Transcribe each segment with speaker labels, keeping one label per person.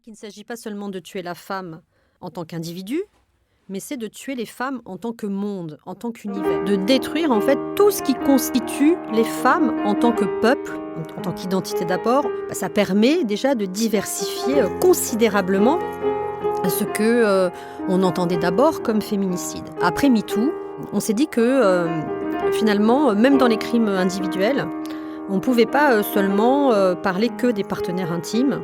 Speaker 1: qu'il ne s'agit pas seulement de tuer la femme en tant qu'individu, mais c'est de tuer les femmes en tant que monde, en tant qu'univers. De détruire en fait tout ce qui constitue les femmes en tant que peuple, en tant qu'identité d'abord. Ça permet déjà de diversifier considérablement ce que on entendait d'abord comme féminicide. Après MeToo, on s'est dit que finalement, même dans les crimes individuels, on ne pouvait pas seulement parler que des partenaires intimes,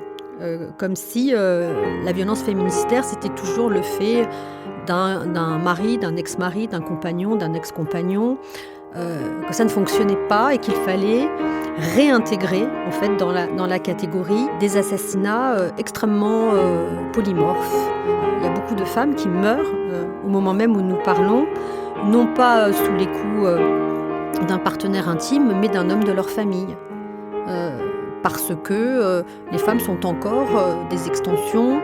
Speaker 1: comme si la violence féminicidaire, c'était toujours le fait d'un mari, d'un ex-mari, d'un compagnon, d'un ex-compagnon, que ça ne fonctionnait pas et qu'il fallait réintégrer en fait, dans la catégorie des assassinats extrêmement polymorphes. Il y a beaucoup de femmes qui meurent au moment même où nous parlons, non pas sous les coups d'un partenaire intime, mais d'un homme de leur famille. Parce que les femmes sont encore des extensions,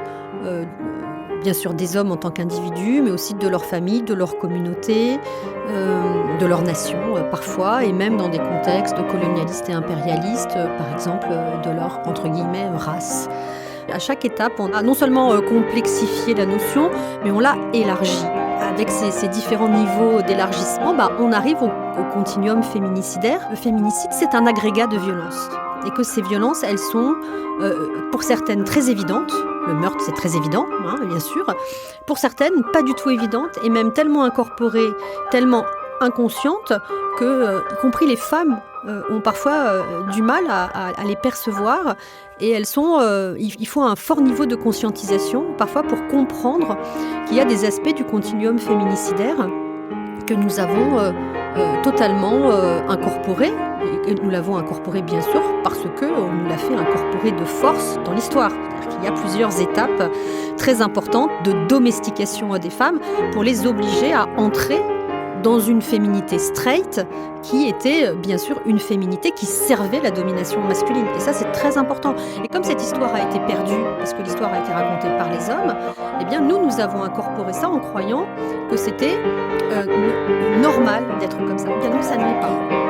Speaker 1: bien sûr des hommes en tant qu'individus, mais aussi de leur famille, de leur communauté, de leur nation parfois, et même dans des contextes colonialistes et impérialistes, par exemple de leur, entre guillemets, race. À chaque étape, on a non seulement complexifié la notion, mais on l'a élargie. Avec ces différents niveaux d'élargissement, on arrive au continuum féminicidaire. Le féminicide, c'est un agrégat de violences. Et que ces violences, elles sont, pour certaines, très évidentes. Le meurtre, c'est très évident, bien sûr. Pour certaines, pas du tout évidentes, et même tellement incorporées, tellement inconscientes, que, y compris les femmes, ont parfois du mal à les percevoir. Et elles sont, il faut un fort niveau de conscientisation, parfois pour comprendre qu'il y a des aspects du continuum féminicidaire que nous avons totalement incorporés. Et nous l'avons incorporé bien sûr parce qu'on nous l'a fait incorporer de force dans l'histoire. C'est-à-dire qu'il y a plusieurs étapes très importantes de domestication des femmes pour les obliger à entrer dans une féminité straight qui était bien sûr une féminité qui servait la domination masculine. Et ça, c'est très important. Et comme cette histoire a été perdue, parce que l'histoire a été racontée par les hommes, eh bien nous avons incorporé ça en croyant que c'était normal d'être comme ça. Bien non, ça ne l'est pas.